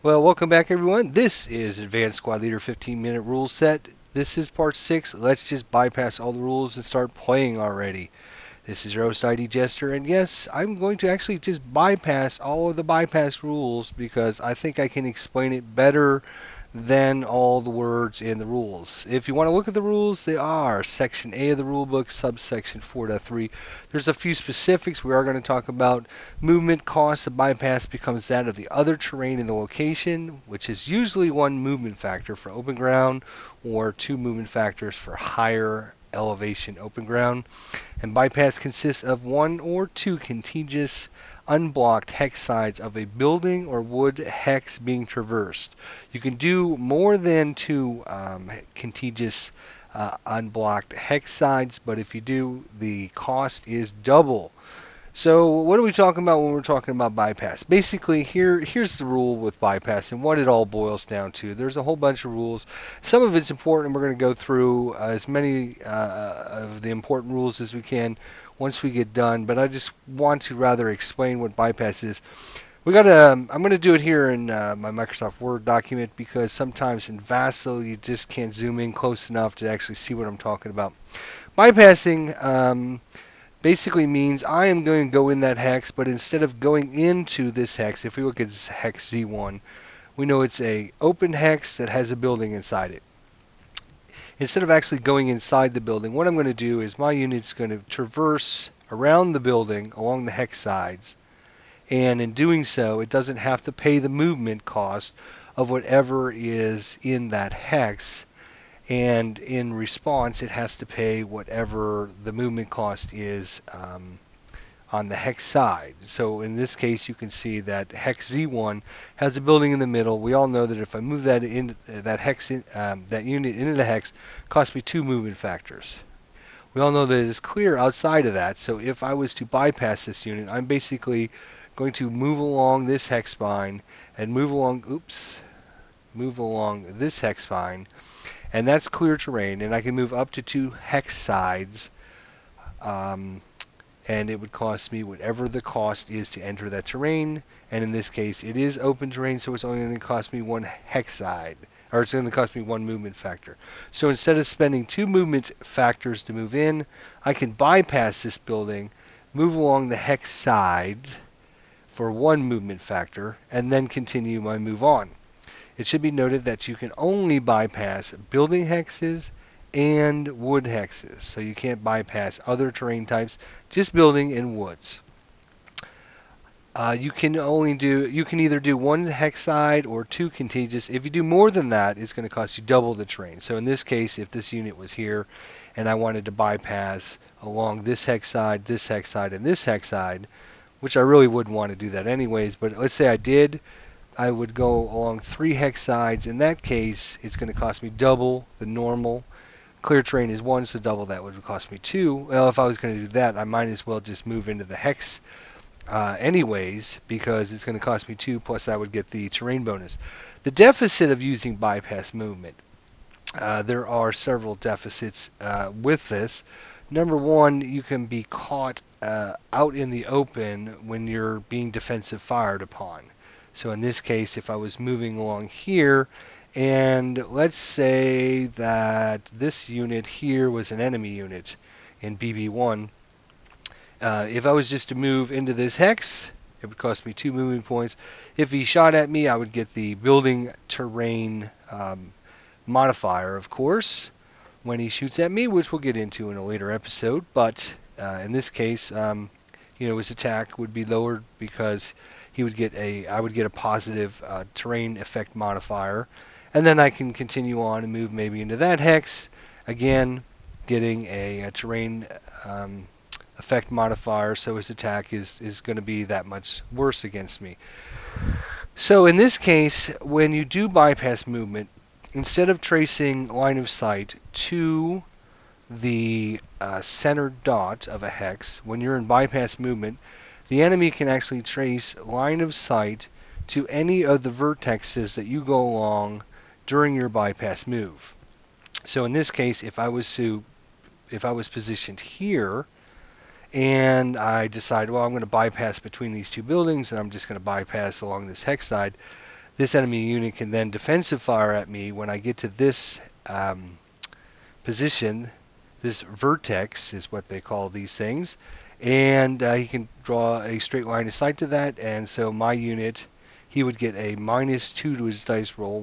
Well, welcome back, everyone. This is Advanced Squad Leader 15-minute rule set. This is part 6. Let's just bypass all the rules and start playing already. This is your host, ID Jester, and yes, I'm going to actually just bypass all of the bypass rules because I think I can explain it better than all the words in the rules. If you want to look at the rules, they are Section A of the rulebook, subsection 4.3. There's a few specifics we are going to talk about. Movement cost of bypass becomes that of the other terrain in the location, which is usually one movement factor for open ground or two movement factors for higher elevation open ground. And bypass consists of one or two contiguous unblocked hex sides of a building or wood hex being traversed. You can do more than two contiguous unblocked hex sides, but if you do, the cost is double. So what are we talking about when we're talking about bypass? Basically, here's the rule with bypass and what it all boils down to. There's a whole bunch of rules. Some of it's important, and we're going to go through as many of the important rules as we can once we get done. But I just want to rather explain what bypass is. We got to. I'm going to do it here in my Microsoft Word document because sometimes in Vassal you just can't zoom in close enough to actually see what I'm talking about. Bypassing. Basically means I am going to go in that hex, but instead of going into this hex, if we look at hex Z1, we know it's a open hex that has a building inside it. Instead of actually going inside the building, what I'm going to do is my unit's going to traverse around the building along the hex sides, and in doing so, it doesn't have to pay the movement cost of whatever is in that hex, and in response it has to pay whatever the movement cost is on the hex side. So in this case you can see that hex Z1 has a building in the middle. We all know that if I move that in that hex that unit into the hex, it costs me two movement factors. We all know that it is clear outside of that, so if I was to bypass this unit, I'm basically going to move along this hex spine and move along this hex spine, and that's clear terrain, and I can move up to two hex sides, um, and it would cost me whatever the cost is to enter that terrain, and in this case it is open terrain, so it's only going to cost me one hex side, or it's going to cost me one movement factor. So instead of spending two movement factors to move in, I can bypass this building, move along the hex sides for one movement factor, and then continue my move on. It should be noted that you can only bypass building hexes and wood hexes, so you can't bypass other terrain types, just building and woods. You can either do one hex side or two contiguous. If you do more than that, it's going to cost you double the terrain. So in this case, if this unit was here and I wanted to bypass along this hex side, and this hex side, which I really wouldn't want to do that anyways, but let's say I did, I would go along three hex sides. In that case, it's going to cost me double the normal. Clear terrain is one, so double that would cost me two. Well, if I was going to do that, I might as well just move into the hex anyways, because it's going to cost me two, plus I would get the terrain bonus. The deficit of using bypass movement. There are several deficits with this. Number one, you can be caught out in the open when you're being defensive fired upon. So in this case, if I was moving along here, and let's say that this unit here was an enemy unit in BB1, if I was just to move into this hex, it would cost me two moving points. If he shot at me, I would get the building terrain modifier, of course, when he shoots at me, which we'll get into in a later episode. But in this case, his attack would be lowered because I would get a positive terrain effect modifier, and then I can continue on and move maybe into that hex, again getting a terrain effect modifier, so his attack is going to be that much worse against me. So in this case, when you do bypass movement, instead of tracing line of sight to the center dot of a hex, when you're in bypass movement, the enemy can actually trace line of sight to any of the vertexes that you go along during your bypass move. So in this case, if I was positioned here and I decide, well, I'm going to bypass between these two buildings and I'm just going to bypass along this hex side, this enemy unit can then defensive fire at me when I get to this position. This vertex is what they call these things, and he can draw a straight line of sight to that, and so my unit, he would get a -2 to his dice roll,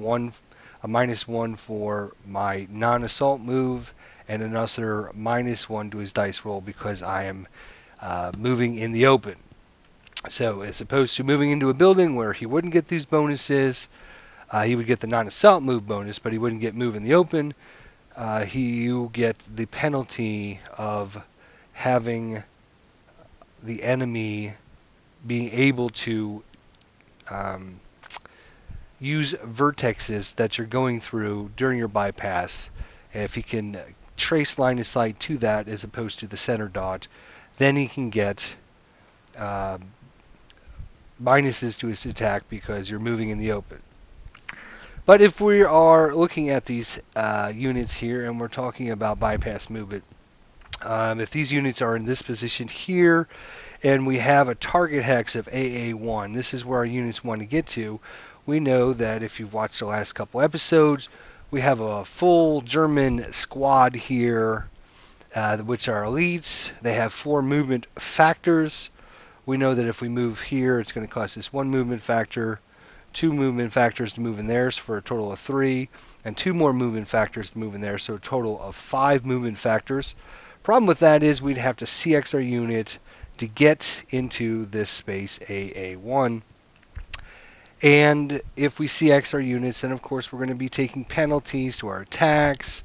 a -1 for my non-assault move, and another -1 to his dice roll because I am moving in the open. So as opposed to moving into a building where he wouldn't get these bonuses, he would get the non-assault move bonus, but he wouldn't get move in the open. You get the penalty of having the enemy being able to use vertexes that you're going through during your bypass. If he can trace line of sight to that as opposed to the center dot, then he can get minuses to his attack because you're moving in the open. But if we are looking at these units here and we're talking about bypass movement, if these units are in this position here and we have a target hex of AA1, this is where our units want to get to. We know that if you've watched the last couple episodes, we have a full German squad here, which are elites. They have 4 movement factors. We know that if we move here, it's going to cost us 1 movement factor, 2 movement factors to move in there, so for a total of 3, and 2 more movement factors to move in there, so a total of 5 movement factors. Problem with that is we'd have to CX our unit to get into this space AA1. And if we CX our units, then of course we're going to be taking penalties to our attacks.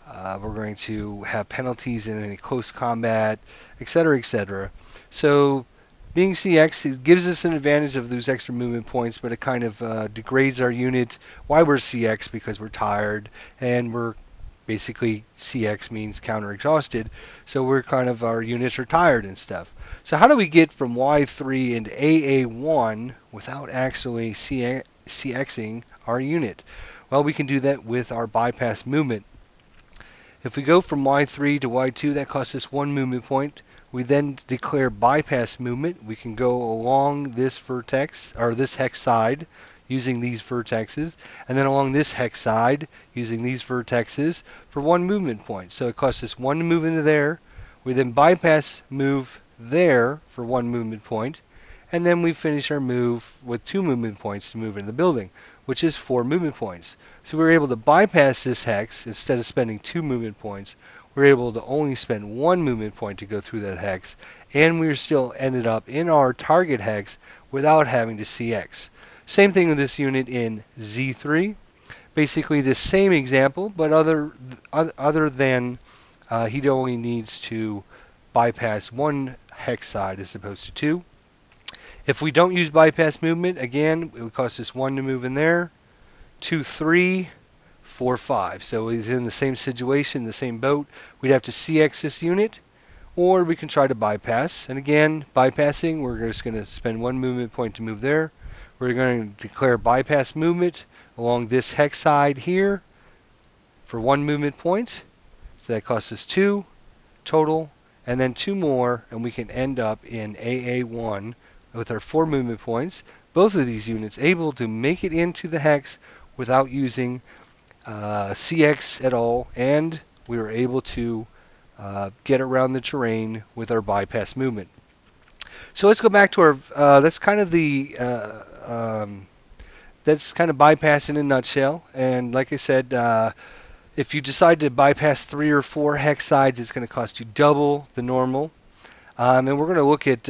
We're going to have penalties in any close combat, etc., etc. So being CX, it gives us an advantage of those extra movement points, but it kind of degrades our unit. Why we're CX? Because we're tired, and we're basically CX means counter exhausted, so we're kind of, our units are tired and stuff. So how do we get from Y3 into AA1 without actually CXing our unit? Well, we can do that with our bypass movement. If we go from Y3 to Y2, that costs us 1 movement point. We then declare bypass movement. We can go along this vertex, or this hex side, using these vertexes, and then along this hex side, using these vertexes, for 1 movement point. So it costs us 1 to move into there. We then bypass move there for 1 movement point, and then we finish our move with 2 movement points to move into the building, which is 4 movement points. So we were able to bypass this hex. Instead of spending 2 movement points, we're able to only spend 1 movement point to go through that hex, and we still ended up in our target hex without having to CX. Same thing with this unit in Z3. Basically the same example, but other than he only needs to bypass 1 hex side as opposed to 2. If we don't use bypass movement, again, it would cost us 1 to move in there, 2, 3, 4, 5. So he's in the same situation, the same boat. We'd have to CX this unit, or we can try to bypass. And again, bypassing, we're just going to spend 1 movement point to move there. We're going to declare bypass movement along this hex side here for 1 movement point. So that costs us 2 total, and then 2 more, and we can end up in AA1 with our 4 movement points. Both of these units able to make it into the hex without using CX at all, and we were able to get around the terrain with our bypass movement. So let's go back to our. That's kind of the. That's kind of bypass in a nutshell. And like I said, if you decide to bypass 3 or 4 hex sides, it's going to cost you double the normal. And we're going to look at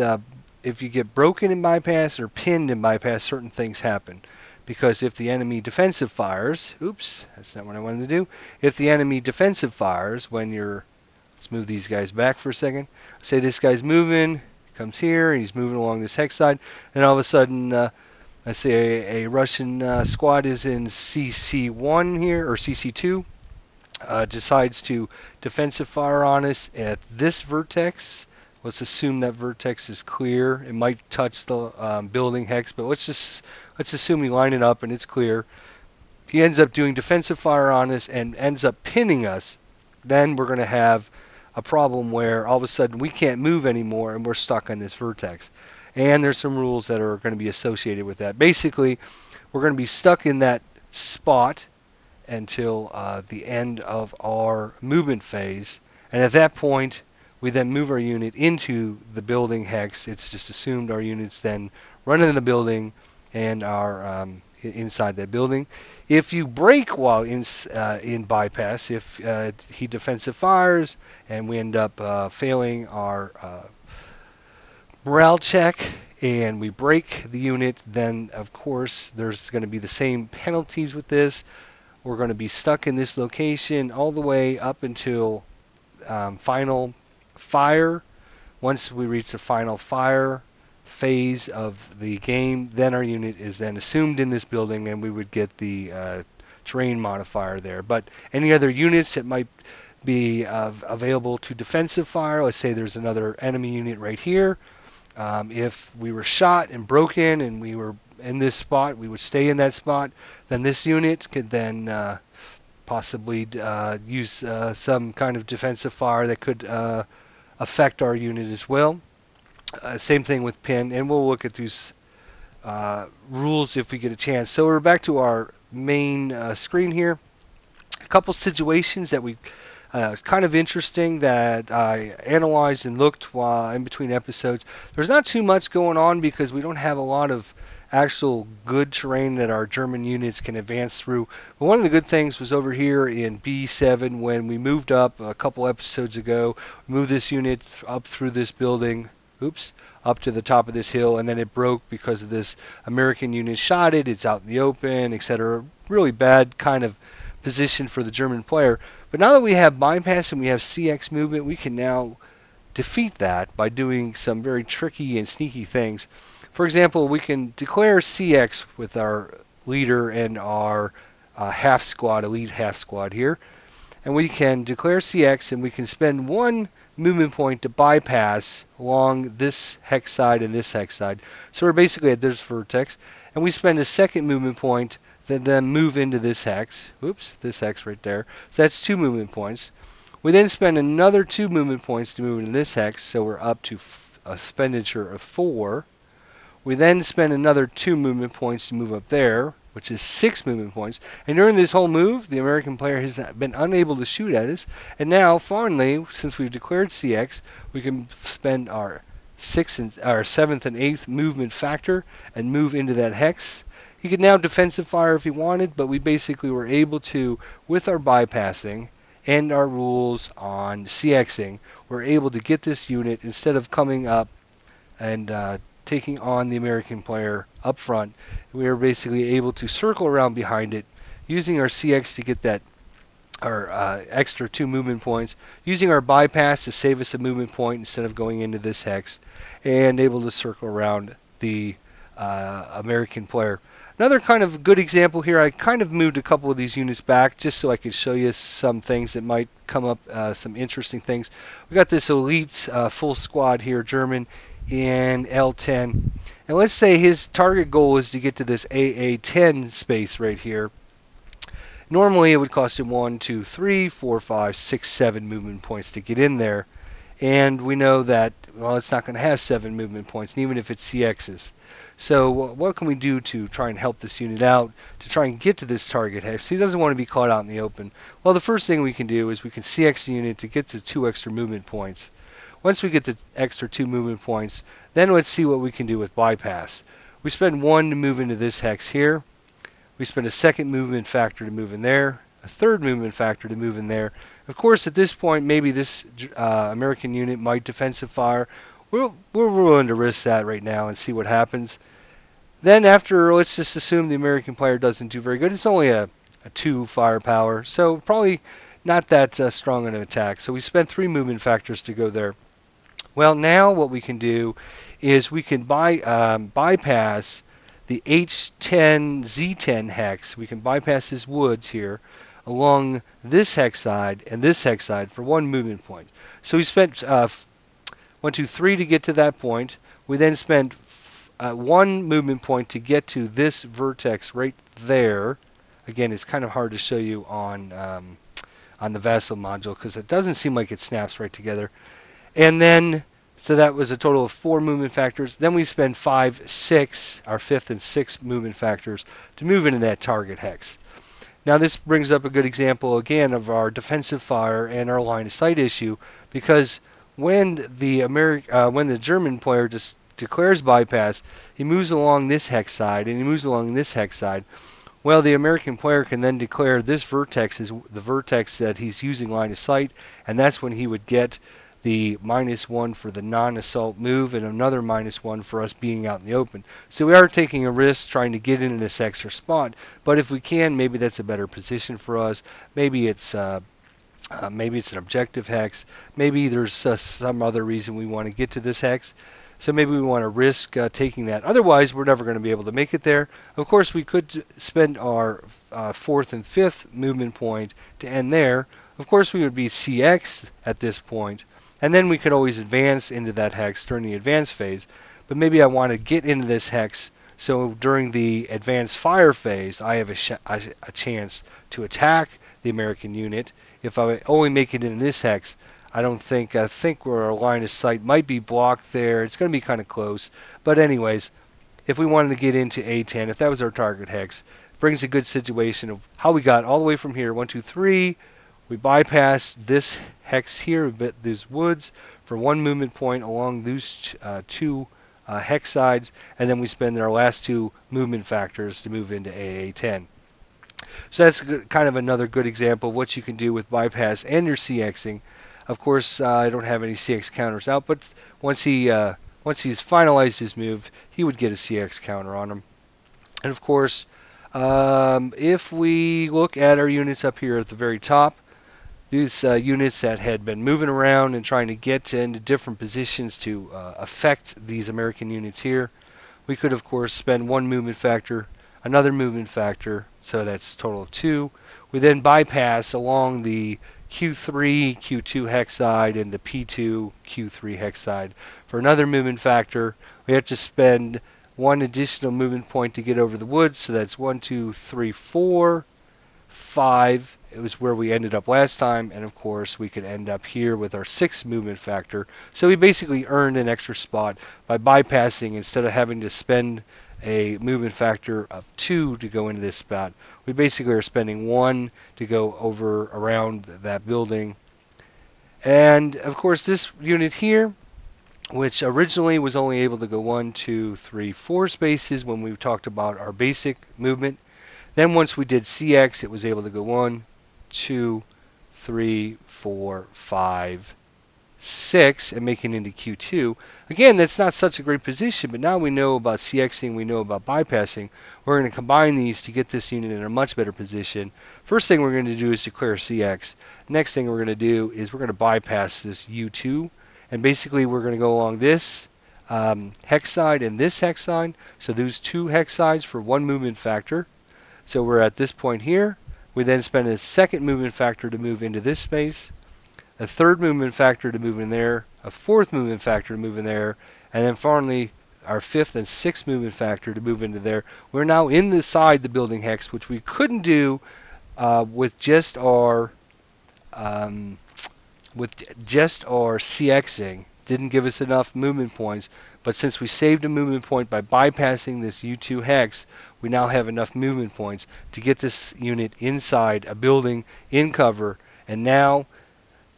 if you get broken in bypass or pinned in bypass, certain things happen. Because if the enemy defensive fires, oops, that's not what I wanted to do. If the enemy defensive fires when you're, let's move these guys back for a second. Say this guy's moving, comes here, he's moving along this hex side, and all of a sudden, let's say a Russian squad is in CC1 here, or CC2, decides to defensive fire on us at this vertex. Let's assume that vertex is clear. It might touch the building hex, but let's assume we line it up and it's clear. He ends up doing defensive fire on us and ends up pinning us. Then we're going to have a problem where all of a sudden we can't move anymore and we're stuck on this vertex. And there's some rules that are going to be associated with that. Basically, We're going to be stuck in that spot until the end of our movement phase. And at that point, we then move our unit into the building hex. It's just assumed our units then run in the building and are inside that building. If you break while in bypass, if he defensive fires and we end up failing our morale check and we break the unit, then of course there's going to be the same penalties with this. We're going to be stuck in this location all the way up until final fire. Once we reach the final fire phase of the game, then our unit is then assumed in this building and we would get the terrain modifier there. But any other units that might be available to defensive fire, let's say there's another enemy unit right here. If we were shot and broken and we were in this spot, we would stay in that spot. Then this unit could then possibly use some kind of defensive fire that could affect our unit as well. Same thing with pin, and we'll look at these rules if we get a chance. So we're back to our main screen here. A couple situations that we kind of interesting that I analyzed and looked while in between episodes. There's not too much going on because we don't have a lot of actual good terrain that our German units can advance through. But one of the good things was over here in B7 when we moved up a couple episodes ago. We moved this unit up through this building. Up to the top of this hill, and then it broke because of this American unit shot it. It's out in the open, etc. Really bad kind of position for the German player. But now that we have bypass and we have CX movement, we can now defeat that by doing some very tricky and sneaky things. For example, we can declare CX with our leader and our half squad, elite half squad here. And we can declare CX and we can spend one movement point to bypass along this hex side and this hex side. So we're basically at this vertex, and we spend a second movement point that then move into this hex. This hex right there. So that's 2 movement points. We then spend another 2 movement points to move into this hex, so we're up to a expenditure of 4. We then spend another 2 movement points to move up there, which is 6 movement points. And during this whole move, the American player has been unable to shoot at us. And now, finally, since we've declared CX, we can spend our 7th and 8th movement factor and move into that hex. He could now defensive fire if he wanted, but we basically were able to, with our bypassing and our rules on CXing, we're able to get this unit instead of coming up and taking on the American player up front. We are basically able to circle around behind it, using our CX to get that our extra 2 movement points, using our bypass to save us a movement point instead of going into this hex, and able to circle around the American player. Another kind of good example here, I kind of moved a couple of these units back just so I could show you some things that might come up, some interesting things. We got this elite full squad here, German, in L10. And let's say his target goal is to get to this AA10 space right here. Normally it would cost him 1, 2, 3, 4, 5, 6, 7 movement points to get in there. And we know that, well, it's not going to have 7 movement points, even if it's CXs. So what can we do to try and help this unit out, to try and get to this target hex? He doesn't want to be caught out in the open. Well, the first thing we can do is we can CX the unit to get to 2 extra movement points. Once we get the extra 2 movement points, then let's see what we can do with bypass. We spend 1 to move into this hex here. We spend a second movement factor to move in there, a third movement factor to move in there. Of course, at this point, maybe this American unit might defensive fire. We're willing to risk that right now and see what happens. Then after, let's just assume the American player doesn't do very good. It's only a 2 firepower, so probably not that strong an attack. So we spent 3 movement factors to go there. Well, now what we can do is we can bypass the H10, Z10 hex. We can bypass his woods here along this hex side and this hex side for 1 movement point. So we spent 1, 2, 3 to get to that point. We then spent 1 movement point to get to this vertex right there. Again, it's kind of hard to show you on the Vassal module because it doesn't seem like it snaps right together. And then So that was a total of 4 movement factors. Then we spend 5, 6, our 5th and 6th movement factors to move into that target hex. Now this brings up a good example again of our defensive fire and our line of sight issue, because when the German player just declares bypass, he moves along this hex side and he moves along this hex side. Well, the American player can then declare this vertex is the vertex that he's using line of sight, and that's when he would get the -1 for the non-assault move and another -1 for us being out in the open. So we are taking a risk trying to get into this extra spot, but if we can, maybe that's a better position for us. Maybe it's an objective hex. Maybe there's some other reason we want to get to this hex. So maybe we want to risk taking that. Otherwise, we're never going to be able to make it there. Of course, we could spend our 4th and 5th movement point to end there. Of course, we would be CX at this point. And then we could always advance into that hex during the advance phase. But maybe I want to get into this hex so during the advanced fire phase, I have a chance to attack the American unit. If I only make it in this hex, I think where our line of sight might be blocked there. It's going to be kind of close. But anyways, if we wanted to get into A10, if that was our target hex, it brings a good situation of how we got all the way from here. 1, 2, 3. We bypass this hex here, these woods, for 1 movement point along these 2 hex sides, and then we spend our last 2 movement factors to move into AA10. So that's kind of another good example of what you can do with bypass and your CXing. Of course, I don't have any CX counters out, but once he's finalized his move, he would get a CX counter on him. And of course, if we look at our units up here at the very top, these units that had been moving around and trying to get into different positions to affect these American units here, we could of course spend 1 movement factor, another movement factor, so that's a total of 2. We then bypass along the Q3, Q2 hex side and the P2, Q3 hex side for another movement factor. We have to spend 1 additional movement point to get over the woods, so that's 1, 2, 3, 4, 5. It was where we ended up last time, and of course we could end up here with our 6th movement factor. So we basically earned an extra spot by bypassing. Instead of having to spend a movement factor of 2 to go into this spot, we basically are spending 1 to go over around that building. And of course this unit here, which originally was only able to go 1, 2, 3, 4 spaces when we talked about our basic movement, then once we did CX, it was able to go 1, 2, 3, 4, 5, 6, and making into Q2. Again, that's not such a great position, but now we know about CXing, we know about bypassing. We're going to combine these to get this unit in a much better position. First thing we're going to do is declare CX. Next thing we're going to do is we're going to bypass this U2, and basically we're going to go along this hex side and this hex side. So those 2 hex sides for 1 movement factor. So we're at this point here. We then spend a 2nd movement factor to move into this space, a 3rd movement factor to move in there, a 4th movement factor to move in there, and then finally our 5th and 6th movement factor to move into there. We're now inside the building hex, which we couldn't do with just our CXing. Didn't give us enough movement points, but since we saved a movement point by bypassing this U2 hex, we now have enough movement points to get this unit inside a building in cover, and now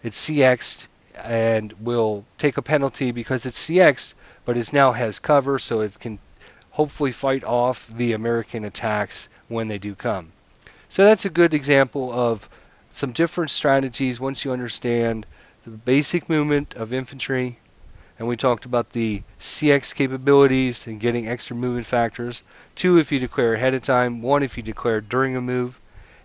it's CX'd and will take a penalty because it's CX'd, but it now has cover, so it can hopefully fight off the American attacks when they do come. So that's a good example of some different strategies once you understand the basic movement of infantry, and we talked about the CX capabilities and getting extra movement factors. 2 if you declare ahead of time, 1 if you declare during a move,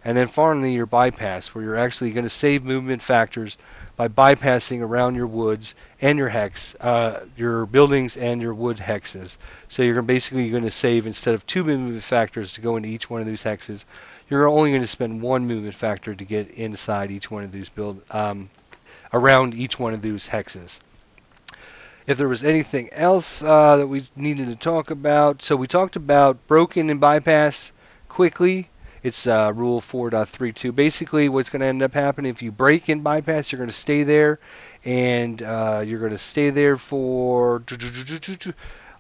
and then finally your bypass, where you're actually going to save movement factors by bypassing around your woods and your buildings and your wood hexes. So you're basically going to save, instead of 2 movement factors to go into each one of these hexes, you're only going to spend 1 movement factor to get inside each one of these around each one of those hexes. If there was anything else that we needed to talk about, so we talked about broken and bypass quickly. It's rule 4.32. Basically, what's going to end up happening if you break and bypass, you're going to stay there, and you're going to stay there for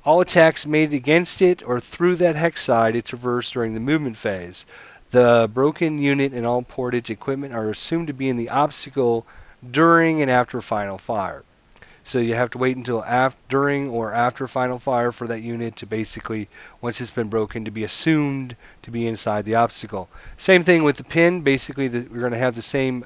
all attacks made against it or through that hex side it traversed during the movement phase. The broken unit and all portage equipment are assumed to be in the obstacle during and after final fire. So you have to wait until during or after final fire for that unit to basically, once it's been broken, to be assumed to be inside the obstacle. Same thing with the pin. Basically, we're going to have the same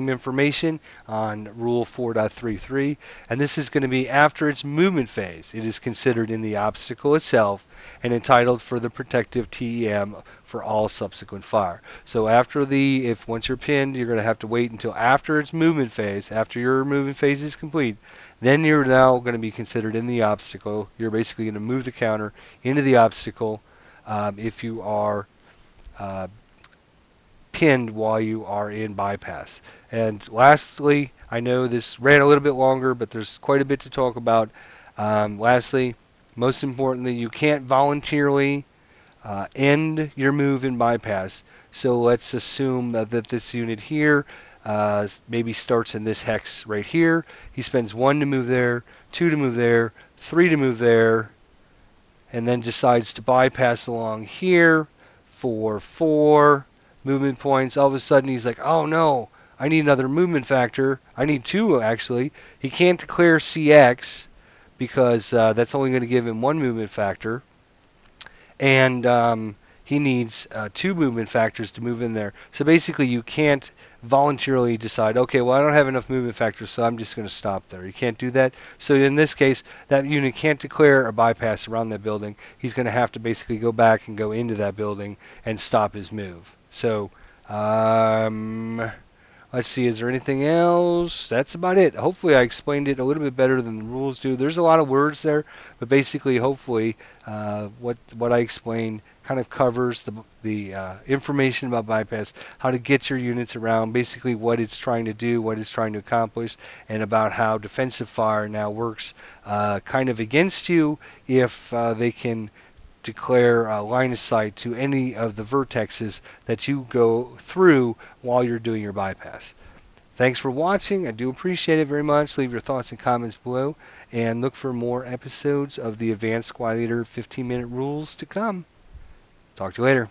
information on Rule 4.33, and this is going to be after its movement phase. It is considered in the obstacle itself and entitled for the protective TEM for all subsequent fire. So once you're pinned, you're going to have to wait until after its movement phase, after your movement phase is complete, then you're now going to be considered in the obstacle. You're basically going to move the counter into the obstacle if you are pinned while you are in bypass. And lastly, I know this ran a little bit longer, but there's quite a bit to talk about. Lastly, most importantly, you can't voluntarily end your move in bypass. So let's assume that this unit here maybe starts in this hex right here. He spends 1 to move there, 2 to move there, 3 to move there, and then decides to bypass along here for 4 movement points. All of a sudden he's like, oh no, I need another movement factor. I need 2 actually. He can't declare CX because that's only going to give him 1 movement factor. And he needs 2 movement factors to move in there. So basically you can't voluntarily decide, okay, well I don't have enough movement factors, so I'm just going to stop there. You can't do that. So in this case, that unit can't declare a bypass around that building. He's going to have to basically go back and go into that building and stop his move. So let's see, is there anything else? That's about it. Hopefully I explained it a little bit better than the rules do. There's a lot of words there, but basically, hopefully, what I explained kind of covers the information about bypass, how to get your units around, basically what it's trying to do, what it's trying to accomplish, and about how defensive fire now works kind of against you if they can declare line of sight to any of the vertexes that you go through while you're doing your bypass. Thanks for watching. I do appreciate it very much. Leave your thoughts and comments below, and look for more episodes of the Advanced Squad Leader 15-minute rules to come. Talk to you later.